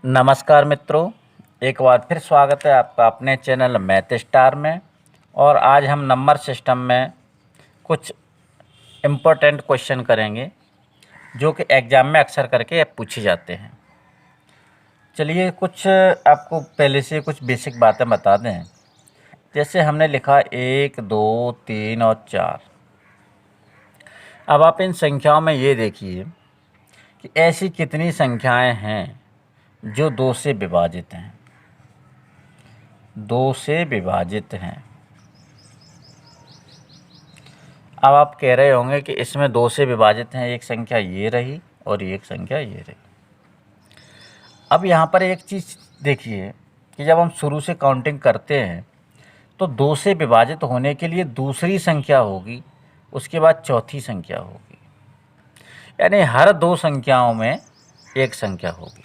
नमस्कार मित्रों, एक बार फिर स्वागत है आपका अपने चैनल मैथ स्टार में। और आज हम नंबर सिस्टम में कुछ इम्पोर्टेंट क्वेश्चन करेंगे जो कि एग्ज़ाम में अक्सर करके पूछे जाते हैं। चलिए कुछ आपको पहले से कुछ बेसिक बातें बता दें। जैसे हमने लिखा 1, 2, 3 और 4। अब आप इन संख्याओं में ये देखिए कि ऐसी कितनी संख्याएं हैं जो 2 से विभाजित हैं। 2 से विभाजित हैं। अब आप कह रहे होंगे कि इसमें 2 से विभाजित हैं, एक संख्या ये रही और एक संख्या ये रही। अब यहाँ पर एक चीज़ देखिए कि जब हम शुरू से काउंटिंग करते हैं तो 2 से विभाजित होने के लिए दूसरी संख्या होगी, उसके बाद चौथी संख्या होगी, यानी हर 2 संख्याओं में एक संख्या होगी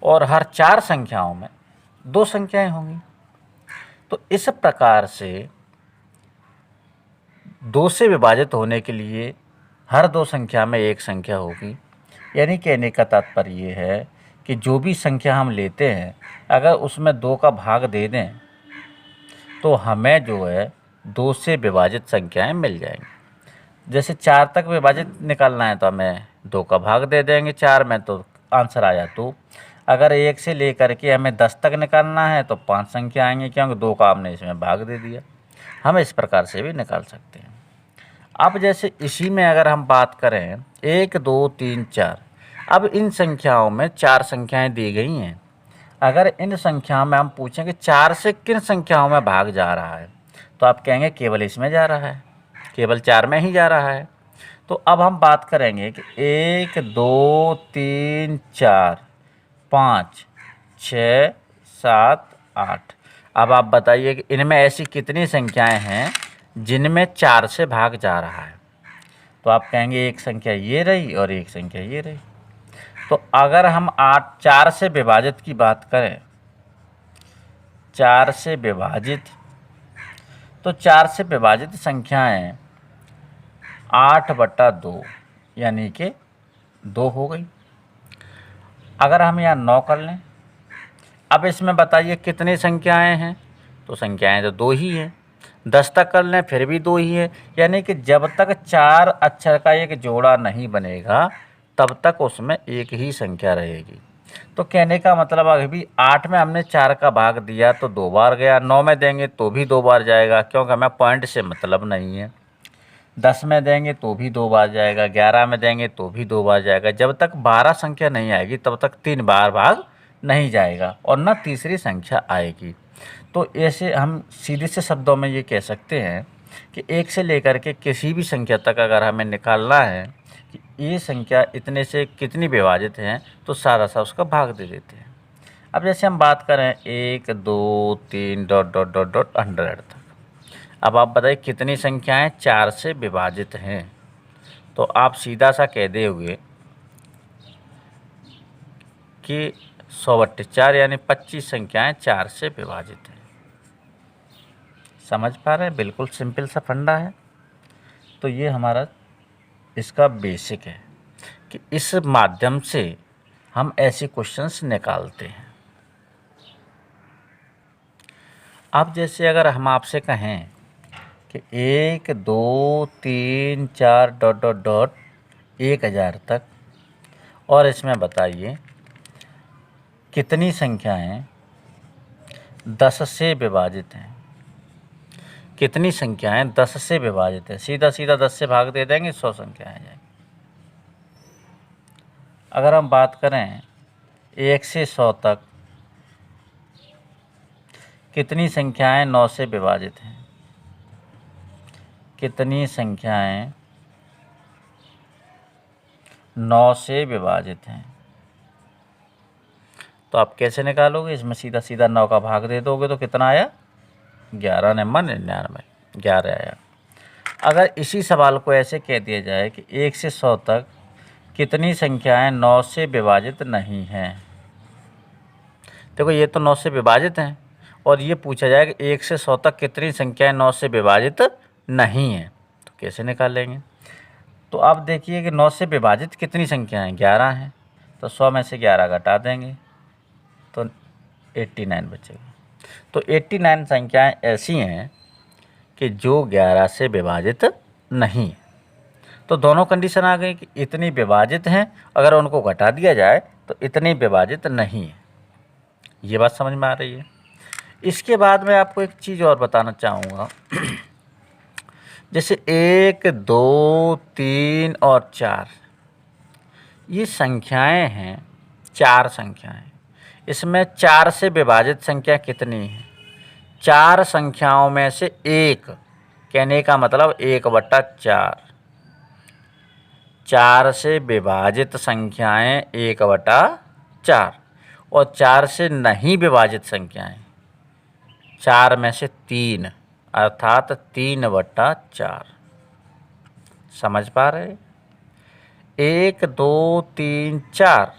और हर 4 संख्याओं में 2 संख्याएं होंगी। तो इस प्रकार से 2 से विभाजित होने के लिए हर 2 संख्या में एक संख्या होगी। यानी कहने का तात्पर्य ये है कि जो भी संख्या हम लेते हैं अगर उसमें 2 का भाग दे दें तो हमें जो है 2 से विभाजित संख्याएं मिल जाएंगी। जैसे 4 तक विभाजित निकालना है तो हमें 2 का भाग दे देंगे 4 में, तो आंसर आया 2। अगर 1 से लेकर के हमें 10 तक निकालना है तो 5 संख्या आएंगी, क्योंकि 2 का हमने इसमें भाग दे दिया। हम इस प्रकार से भी निकाल सकते हैं। अब जैसे इसी में अगर हम बात करें 1, 2, 3, 4, अब इन संख्याओं में 4 संख्याएं दी गई हैं। अगर इन संख्याओं में हम पूछें कि 4 से किन संख्याओं में भाग जा रहा है तो आप कहेंगे केवल इसमें जा रहा है, केवल 4 में ही जा रहा है। तो अब हम बात करेंगे कि 1, 2, 3, 4, 5, 6, 7, 8। अब आप बताइए कि इनमें ऐसी कितनी संख्याएं हैं जिनमें 4 से भाग जा रहा है। तो आप कहेंगे एक संख्या ये रही और एक संख्या ये रही। तो अगर हम 4 से विभाजित की बात करें, 4 से विभाजित, तो 4 से विभाजित संख्याएं 8/2 यानी कि 2 हो गई। अगर हम यहाँ 9 कर लें, अब इसमें बताइए कितनी संख्याएं हैं, तो संख्याएं तो 2 ही हैं। 10 तक कर लें फिर भी 2 ही है, यानी कि जब तक 4 अक्षर का एक जोड़ा नहीं बनेगा तब तक उसमें एक ही संख्या रहेगी। तो कहने का मतलब अभी 8 में हमने 4 का भाग दिया तो 2 बार गया, 9 में देंगे तो भी 2 बार जाएगा क्योंकि हमें पॉइंट से मतलब नहीं है। 10 में देंगे तो भी 2 बार जाएगा, 11 में देंगे तो भी 2 बार जाएगा। जब तक 12 संख्या नहीं आएगी तब तक 3 बार भाग नहीं जाएगा और न तीसरी संख्या आएगी। तो ऐसे हम सीधे से शब्दों में ये कह सकते हैं कि 1 से लेकर के किसी भी संख्या तक अगर हमें निकालना है कि ये संख्या इतने से कितनी विभाजित हैं तो सारा सा उसका भाग दे देते हैं। अब जैसे हम बात करें 1, 2, 3 ... 100 तक। अब आप बताइए कितनी संख्याएं 4 से विभाजित हैं। तो आप सीधा सा कह दे हुए कि 100/4 यानी 25 संख्याएं 4 से विभाजित हैं। समझ पा रहे हैं? बिल्कुल सिंपल सा फंडा है। तो ये हमारा इसका बेसिक है कि इस माध्यम से हम ऐसे क्वेश्चंस निकालते हैं। अब जैसे अगर हम आपसे कहें कि 1, 2, 3, 4 ... 1000 तक, और इसमें बताइए कितनी संख्याएं 10 से विभाजित हैं। कितनी संख्याएं 10 से विभाजित है, सीधा सीधा 10 से भाग दे देंगे 100 संख्याएं आ जाएंगी। अगर हम बात करें 1 से 100 तक, कितनी संख्याएं 9 से विभाजित हैं। कितनी संख्याएं 9 से विभाजित हैं। तो आप कैसे निकालोगे? इसमें सीधा सीधा 9 का भाग दे दोगे तो कितना आया? 11 9 99, 11 आया। अगर इसी सवाल को ऐसे कह दिया जाए कि 1 से 100 तक कितनी संख्याएं 9 से विभाजित नहीं हैं। देखो ये तो 9 से विभाजित हैं और ये पूछा जाए कि 1 से 100 तक कितनी संख्याएं 9 से विभाजित नहीं हैं, तो कैसे निकालेंगे। तो आप देखिए कि 9 से विभाजित कितनी संख्या हैं, 11 हैं, तो 100 में से 11 घटा देंगे तो 89 बचेगा। तो 89 संख्याएं ऐसी हैं कि जो 11 से विभाजित नहीं है। तो दोनों कंडीशन आ गई कि इतनी विभाजित हैं, अगर उनको घटा दिया जाए तो इतनी विभाजित नहीं है। ये बात समझ में आ रही है। इसके बाद मैं आपको एक चीज़ और बताना चाहूँगा। जैसे 1, 2, 3 और 4 ये संख्याएं हैं, 4 संख्याएं। इसमें 4 से विभाजित संख्या कितनी है? 4 संख्याओं में से एक, कहने का मतलब 1/4। 4 से विभाजित संख्याएं 1/4 और 4 से नहीं विभाजित संख्याएं 4 में से 3, अर्थात 3/4। समझ पा रहे? 1, 2, 3, 4,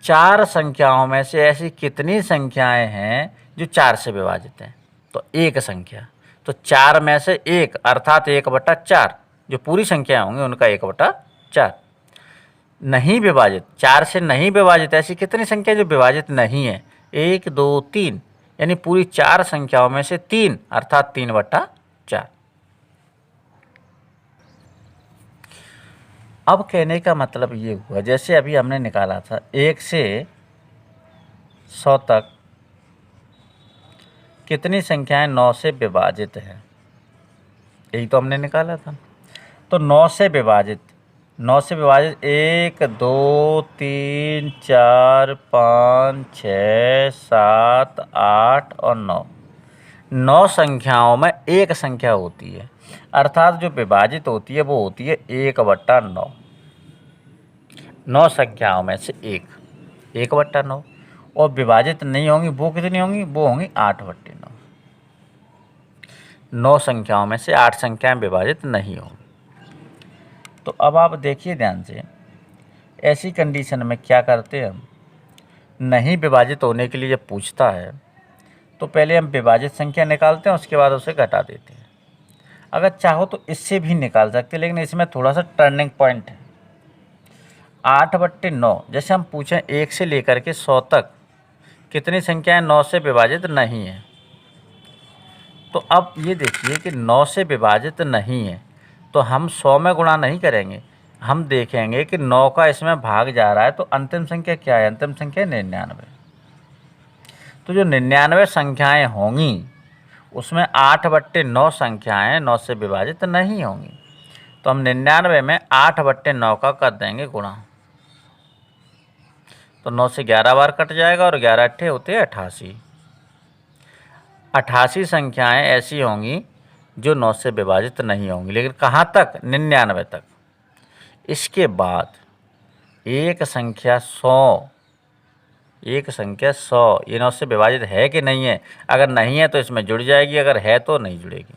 4 संख्याओं में से ऐसी कितनी संख्याएं हैं जो 4 से विभाजित हैं? तो एक संख्या। तो 4 में से एक, अर्थात 1/4 जो पूरी संख्या होंगी उनका 1/4। नहीं विभाजित, 4 से नहीं विभाजित ऐसी कितनी संख्या जो विभाजित नहीं है? 1, 2, 3, यानी पूरी 4 संख्याओं में से 3, अर्थात 3/4। अब कहने का मतलब ये हुआ, जैसे अभी हमने निकाला था 1 से 100 तक कितनी संख्याएं 9 से विभाजित हैं, यही तो हमने निकाला था। तो 9 से विभाजित 1, 2, 3, 4, 5, 6, 7, 8 और 9 संख्याओं में एक संख्या होती है, अर्थात जो विभाजित होती है वो होती है 1/9। 9 संख्याओं में से एक, 1/9, और विभाजित नहीं होंगी वो कितनी होंगी? वो होंगी 8/9। 9 संख्याओं में से 8 संख्याएं विभाजित नहीं होंगी। तो अब आप देखिए ध्यान से, ऐसी कंडीशन में क्या करते हैं हम? नहीं विभाजित होने के लिए जब पूछता है तो पहले हम विभाजित संख्या निकालते हैं, उसके बाद उसे घटा देते हैं। अगर चाहो तो इससे भी निकाल सकते हैं, लेकिन इसमें थोड़ा सा टर्निंग पॉइंट है। 8/9, जैसे हम पूछें 1 से लेकर के 100 तक कितनी संख्याएं 9 से विभाजित नहीं है, तो अब ये देखिए कि 9 से विभाजित नहीं है तो हम 100 में गुणा नहीं करेंगे, हम देखेंगे कि 9 का इसमें भाग जा रहा है, तो अंतिम संख्या क्या है? अंतिम संख्या 99। तो जो 99 संख्याएं होंगी उसमें 8/9 संख्याएं 9 से विभाजित नहीं होंगी। तो हम 99 में 8/9 का कर देंगे गुणा, तो 9 से 11 बार कट जाएगा और 11 अट्ठे होते हैं 88। 88 संख्याएं ऐसी होंगी जो 9 से विभाजित नहीं होंगी, लेकिन कहाँ तक? 99 तक। इसके बाद एक संख्या 100, ये 9 से विभाजित है कि नहीं है? अगर नहीं है तो इसमें जुड़ जाएगी, अगर है तो नहीं जुड़ेगी।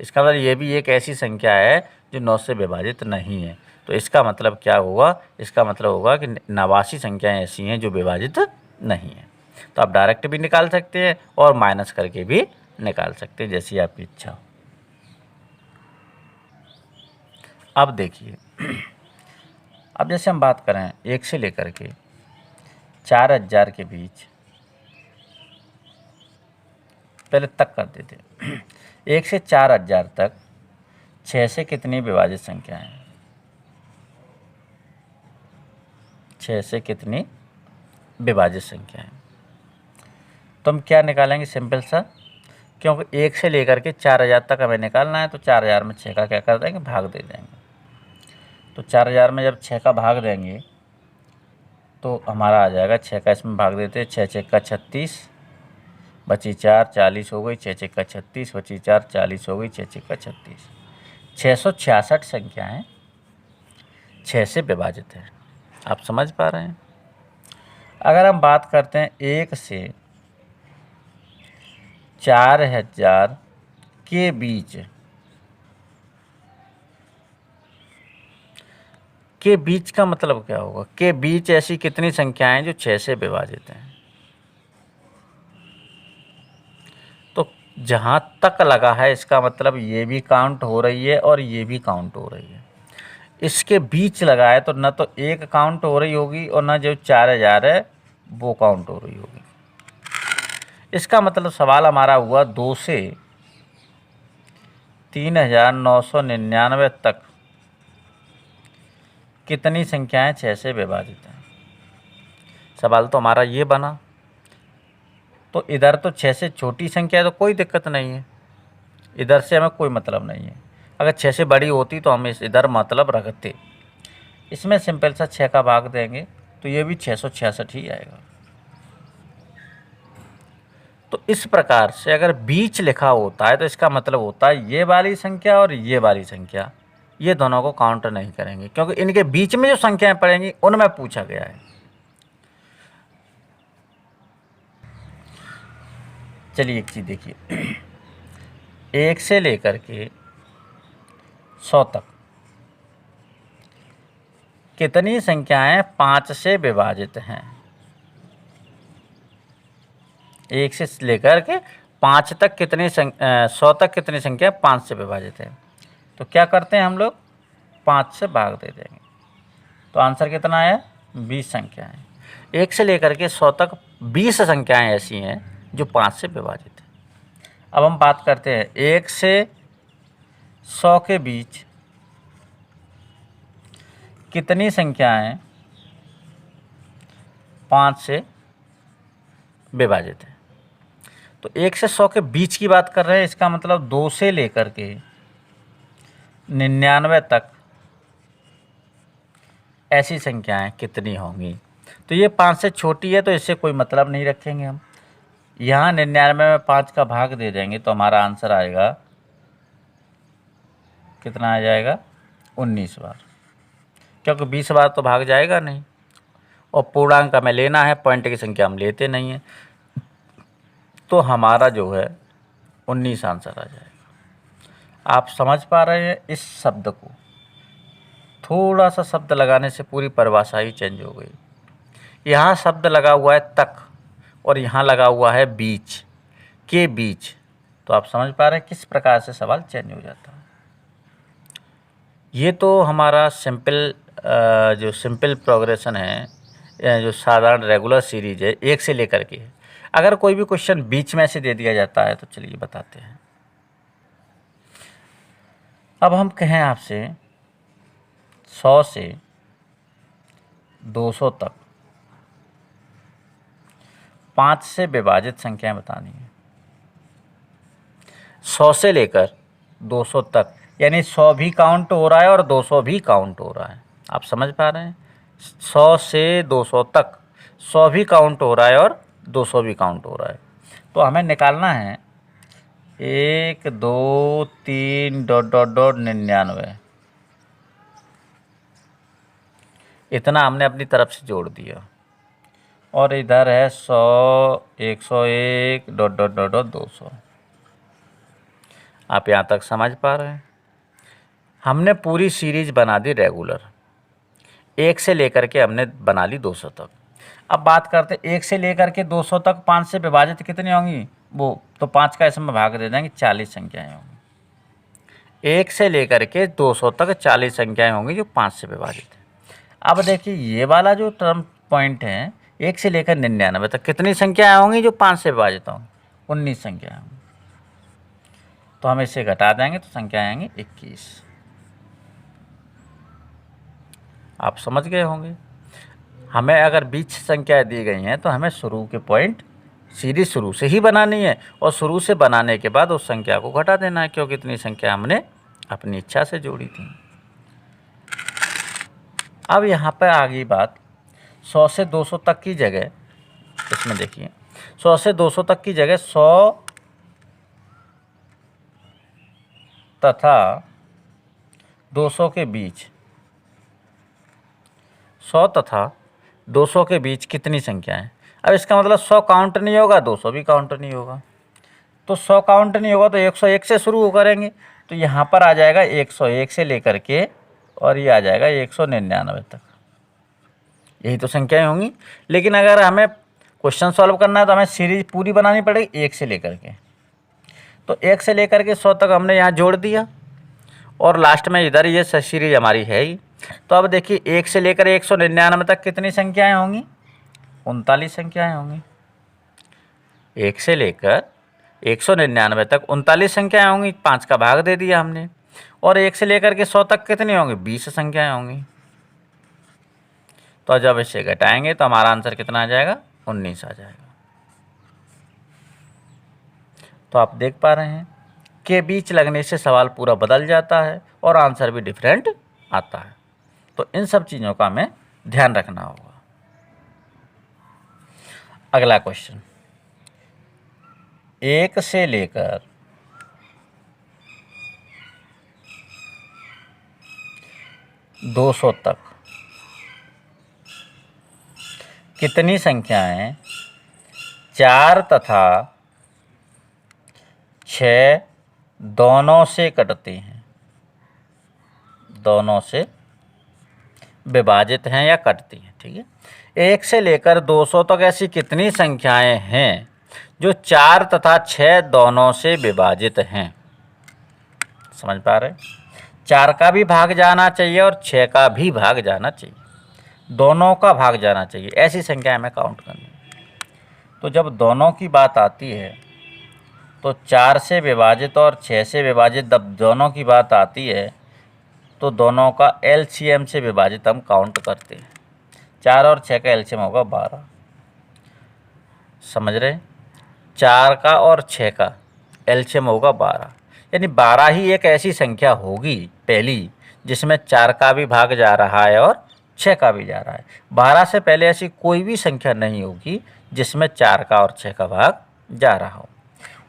इसका मतलब ये भी एक ऐसी संख्या है जो 9 से विभाजित नहीं है। तो इसका मतलब क्या होगा? इसका मतलब होगा कि 89 संख्याएं ऐसी हैं जो विभाजित नहीं है। तो आप डायरेक्ट भी निकाल सकते हैं और माइनस करके भी निकाल सकते हैं, जैसी आपकी इच्छा हो। अब देखिए, अब जैसे हम बात करें 1 से लेकर के 4000 के बीच, पहले तक कर देते हैं। 1 से 4000 तक 6 से कितनी विभाजित संख्याएं हैं? 6 से कितनी विभाजित संख्याएं? तो हम क्या निकालेंगे? सिंपल सा, क्योंकि 1 से लेकर के 4000 तक हमें निकालना है, तो 4000 में 6 का क्या कर देंगे? भाग दे देंगे। तो 4000 में जब 6 का भाग देंगे तो हमारा आ जाएगा 6 का, इसमें भाग देते हैं, 6 6 का 36, बची 4, 40 हो गई, 6 6 का 36, बची 4, 40 हो गई, 6 6 का 36। 666 संख्याएं 6 से विभाजित है। आप समझ पा रहे हैं? अगर हम बात करते हैं 1 से 4000 के बीच, के बीच का मतलब क्या होगा? के बीच ऐसी कितनी संख्याएं हैं जो 6 से विभाजित हैं? तो जहाँ तक लगा है इसका मतलब ये भी काउंट हो रही है और ये भी काउंट हो रही है। इसके बीच लगा है तो न तो एक काउंट हो रही होगी और न जो 4000 है वो काउंट हो रही होगी। इसका मतलब सवाल हमारा हुआ 2 से 3999 तक कितनी संख्याएं 6 से विभाजित हैं। सवाल तो हमारा ये बना, तो इधर तो 6 से छोटी संख्या है तो कोई दिक्कत नहीं है, इधर से हमें कोई मतलब नहीं है। अगर 6 से बड़ी होती तो हम इस इधर मतलब रखते। इसमें सिंपल सा 6 का भाग देंगे तो ये भी 666 ही आएगा। तो इस प्रकार से अगर बीच लिखा होता है तो इसका मतलब होता है ये वाली संख्या और ये वाली संख्या, ये दोनों को काउंट नहीं करेंगे क्योंकि इनके बीच में जो संख्याएं पड़ेंगी उनमें पूछा गया है। चलिए एक चीज़ देखिए, 1 से लेकर के 100 तक कितनी संख्याएं 5 से विभाजित हैं। 1 से लेकर के 5 तक कितनी 100 तक कितनी संख्या 5 से विभाजित है। तो क्या करते हैं हम लोग, 5 से भाग दे देंगे तो आंसर कितना है 20 संख्याएं। 1 से लेकर के 100 तक 20 संख्याएं ऐसी हैं जो 5 से विभाजित है। अब हम बात करते हैं 1 से 100 के बीच कितनी संख्याएं 5 से विभाजित है। तो 1 से 100 के बीच की बात कर रहे हैं, इसका मतलब 2 से लेकर के 99 तक ऐसी संख्याएं कितनी होंगी। तो ये 5 से छोटी है तो इससे कोई मतलब नहीं रखेंगे हम। यहाँ 99 में 5 का भाग दे देंगे तो हमारा आंसर आएगा, कितना आ जाएगा 19 बार, क्योंकि 20 बार तो भाग जाएगा नहीं और पूर्णांक हमें लेना है, पॉइंट की संख्या हम लेते नहीं हैं। तो हमारा जो है 19 आंसर आ जाएगा। आप समझ पा रहे हैं इस शब्द को, थोड़ा सा शब्द लगाने से पूरी परिभाषा ही चेंज हो गई। यहाँ शब्द लगा हुआ है तक और यहाँ लगा हुआ है बीच के बीच, तो आप समझ पा रहे हैं किस प्रकार से सवाल चेंज हो जाता है। ये तो हमारा सिंपल जो सिंपल प्रोग्रेशन है, जो साधारण रेगुलर सीरीज है 1 से लेकर के। अगर कोई भी क्वेश्चन बीच में से दे दिया जाता है तो चलिए बताते हैं। अब हम कहें आपसे 100 से 200 तक 5 से विभाजित संख्याएं बतानी है। 100 से लेकर 200 तक, यानी 100 भी काउंट हो रहा है और 200 भी काउंट हो रहा है। आप समझ पा रहे हैं, 100 से 200 तक 100 भी काउंट हो रहा है और 200 भी काउंट हो रहा है। तो हमें निकालना है 1 2 3 डॉट डॉट डॉट 99, इतना हमने अपनी तरफ से जोड़ दिया। और इधर है 100 101 डॉट डॉट डॉट डॉट 200। आप यहाँ तक समझ पा रहे हैं। हमने पूरी सीरीज बना दी रेगुलर, 1 से लेकर के हमने बना ली 200 तक। अब बात करते हैं 1 से लेकर के 200 तक 5 से विभाजित कितनी होंगी, वो तो 5 का इसमें भाग दे देंगे, 40 संख्याएँ होंगी। 1 से लेकर के 200 तक 40 संख्याएँ होंगी जो 5 से विभाजित है। अब देखिए ये वाला जो टर्म पॉइंट है, 1 से लेकर 99 तक कितनी संख्याएँ होंगी जो 5 से विभाजित होंगी, 19 संख्याएँ होंगी। तो हम इसे घटा देंगे तो संख्या आएंगी 21। आप समझ गए होंगे। हमें अगर बीच संख्याएं दी गई हैं तो हमें शुरू के पॉइंट सीरीज शुरू से ही बनानी है और शुरू से बनाने के बाद उस संख्या को घटा देना है, क्योंकि इतनी संख्या हमने अपनी इच्छा से जोड़ी थी। अब यहाँ पर आ गई बात 100 से 200 तक की जगह, इसमें देखिए 100 से 200 तक की जगह 100 तथा 200 के बीच, 100 तथा 200 के बीच कितनी संख्याएं। अब इसका मतलब 100 काउंट नहीं होगा, 200 भी काउंट नहीं होगा। तो 100 काउंट नहीं होगा तो 101 से शुरू करेंगे, तो यहाँ पर आ जाएगा 101 से लेकर के और ये आ जाएगा 199 तक। यही तो संख्याएं होंगी। लेकिन अगर हमें क्वेश्चन सॉल्व करना है तो हमें सीरीज पूरी बनानी पड़ेगी 1 से लेकर के। तो 1 से लेकर के 100 तक हमने यहाँ जोड़ दिया और लास्ट में इधर ये सीरीज हमारी है ही। तो अब देखिए 1 से लेकर 199 तक कितनी संख्याएं होंगी? 39 संख्याएं होंगी। 1 से लेकर 199 तक 39 संख्याएं होंगी, 5 का भाग दे दिया हमने। और 1 से लेकर के 100 तक कितनी होंगी? 20 संख्याएं होंगी। तो जब इसे घटाएंगे तो हमारा आंसर कितना आ जाएगा? 19 आ जाएगा। तो आप देख पा रहे हैं कि बीच लगने से सवाल पूरा बदल जाता है और आंसर भी डिफरेंट आता है। तो इन सब चीज़ों का हमें ध्यान रखना होगा। अगला क्वेश्चन, 1 से लेकर 200 तक कितनी संख्याएं 4 तथा 6 दोनों से कटती हैं, दोनों से विभाजित हैं या कटती हैं? ठीक है। 1 से लेकर 200 तक ऐसी कितनी संख्याएं हैं जो 4 तथा 6 दोनों से विभाजित हैं? समझ पा रहे? 4 का भी भाग जाना चाहिए और 6 का भी भाग जाना चाहिए, दोनों का भाग जाना चाहिए, ऐसी संख्या हमें काउंट करनी है। तो जब दोनों की बात आती है तो 4 से विभाजित और 6 से विभाजित जब दोनों की बात आती है तो दोनों का एलसीएम से विभाजित हम काउंट करते हैं। 4 और 6 का एलसीएम होगा 12। समझ रहे? 4 का और 6 का एलसीएम होगा 12, यानी 12 ही एक ऐसी संख्या होगी पहली जिसमें 4 का भी भाग जा रहा है और 6 का भी जा रहा है। 12 से पहले ऐसी कोई भी संख्या नहीं होगी जिसमें 4 का और 6 का भाग जा रहा हो।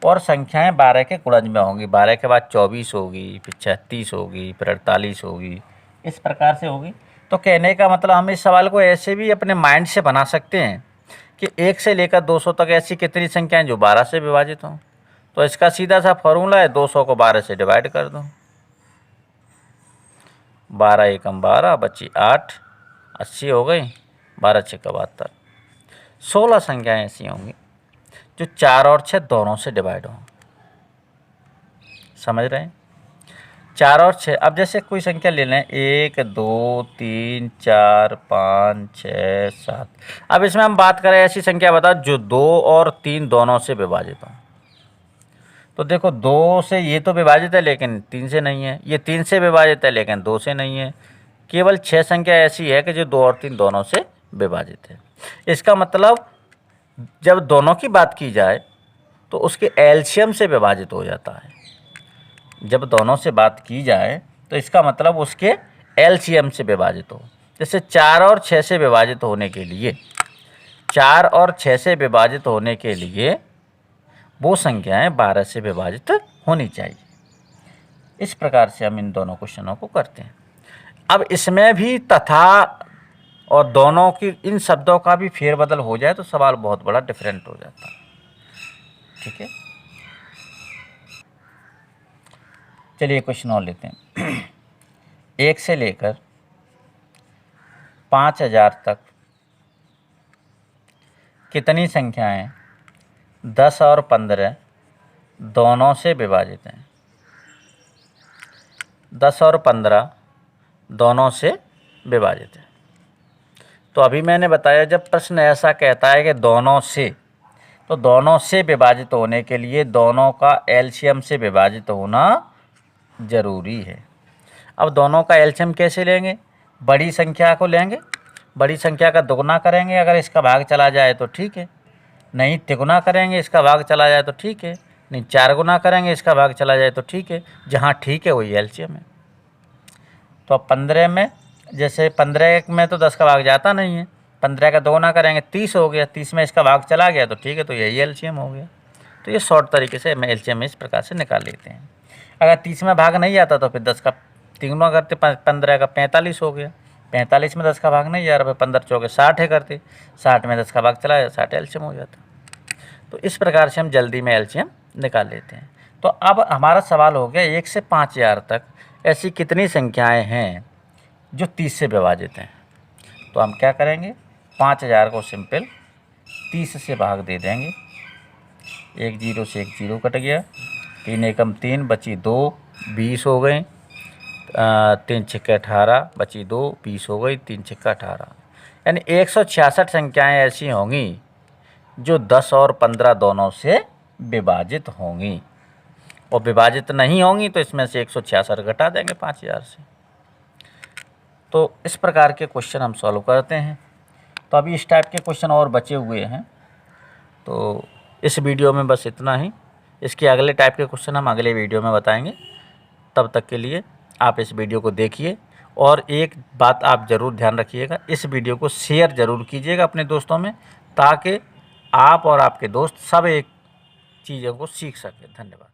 और संख्याएं 12 के गुणज में होंगी। 12 के बाद 24 होगी, फिर 36 होगी, फिर 48 होगी, इस प्रकार से होगी। तो कहने का मतलब हम इस सवाल को ऐसे भी अपने माइंड से बना सकते हैं कि 1 से लेकर 200 तक ऐसी कितनी संख्याएं जो 12 से विभाजित हों। तो इसका सीधा सा फॉर्मूला है, 200 को 12 से डिवाइड कर दो। 12 एकम 12 बची 8, 80 हो गई, 12 6 72। 16 संख्याएं ऐसी होंगी जो 4 और 6 दोनों से डिवाइड हों। समझ रहे हैं? 4 और 6, अब जैसे कोई संख्या ले लें, 1 2 3 4 5 6 7। अब इसमें हम बात करें ऐसी संख्या बताओ जो 2 और 3 दोनों से विभाजित हों। तो देखो 2 से ये तो विभाजित है लेकिन 3 से नहीं है, ये 3 से विभाजित है लेकिन 2 से नहीं है। केवल 6 संख्या ऐसी है कि जो 2 और 3 दोनों से विभाजित है। इसका मतलब जब दोनों की बात की जाए तो उसके एलसीएम से विभाजित हो जाता है। जब दोनों से बात की जाए तो इसका मतलब उसके एलसीएम से विभाजित हो। जैसे 4 और 6 से विभाजित होने के लिए, 4 और 6 से विभाजित होने के लिए वो संख्याएं 12 से विभाजित होनी चाहिए। इस प्रकार से हम इन दोनों क्वेश्चनों को करते हैं। अब इसमें भी तथा और दोनों की इन शब्दों का भी फेरबदल हो जाए तो सवाल बहुत बड़ा डिफरेंट हो जाता है। ठीक है, चलिए क्वेश्चन और लेते हैं। 1 से लेकर 5000 तक कितनी संख्याएं 10 और 15 दोनों से विभाजित हैं? 10 और 15 दोनों से विभाजित है। तो अभी मैंने बताया जब प्रश्न ऐसा कहता है कि दोनों से, तो दोनों से विभाजित होने के लिए दोनों का एलसीएम से विभाजित होना ज़रूरी है। अब दोनों का एलसीएम कैसे लेंगे? बड़ी संख्या को लेंगे, बड़ी संख्या का दुगुना करेंगे, अगर इसका भाग चला जाए तो ठीक है, नहीं तिगुना करेंगे इसका भाग चला जाए तो ठीक है, नहीं 4 गुना करेंगे इसका भाग चला जाए तो ठीक है। जहाँ ठीक है वही एलसीएम है। तो अब 15 में, जैसे 15 में तो 10 का भाग जाता नहीं है, 15 का दोगुना करेंगे 30 हो गया, 30 में इसका भाग चला गया तो ठीक है, तो यही एलसीएम हो गया। तो ये शॉर्ट तरीके से हम एलसीएम इस प्रकार से निकाल लेते हैं। अगर 30 में भाग नहीं आता तो फिर 10 का तिगुना करते, 15 का 45 हो गया, 45 में 10 का भाग नहीं जा रहा, फिर 15 चौके 60 है करते, 60 में 10 का भाग चला जाता, 60 एलसीएम हो जाता। तो इस प्रकार से हम जल्दी में एलसीएम निकाल लेते हैं। तो अब हमारा सवाल हो गया 1 से 5000 तक ऐसी कितनी संख्याएं हैं जो 30 से विभाजित हैं। तो हम क्या करेंगे, 5000 को सिंपल 30 से भाग दे देंगे। 1 0 से 1 0 कट गया, 3 एकम 3 बची 2, 20 हो गए। 3 छक्के 18 बची 2, 20 हो गई। 3 छक्का 18 यानी 166 संख्याएं ऐसी होंगी जो 10 और 15 दोनों से विभाजित होंगी, और विभाजित नहीं होंगी तो इसमें से 166 घटा देंगे 5000 से। तो इस प्रकार के क्वेश्चन हम सॉल्व करते हैं। तो अभी इस टाइप के क्वेश्चन और बचे हुए हैं। तो इस वीडियो में बस इतना ही। इसके अगले टाइप के क्वेश्चन हम अगले वीडियो में बताएंगे। तब तक के लिए आप इस वीडियो को देखिए, और एक बात आप ज़रूर ध्यान रखिएगा, इस वीडियो को शेयर ज़रूर कीजिएगा अपने दोस्तों में, ताकि आप और आपके दोस्त सब एक चीज़ों को सीख सकें। धन्यवाद।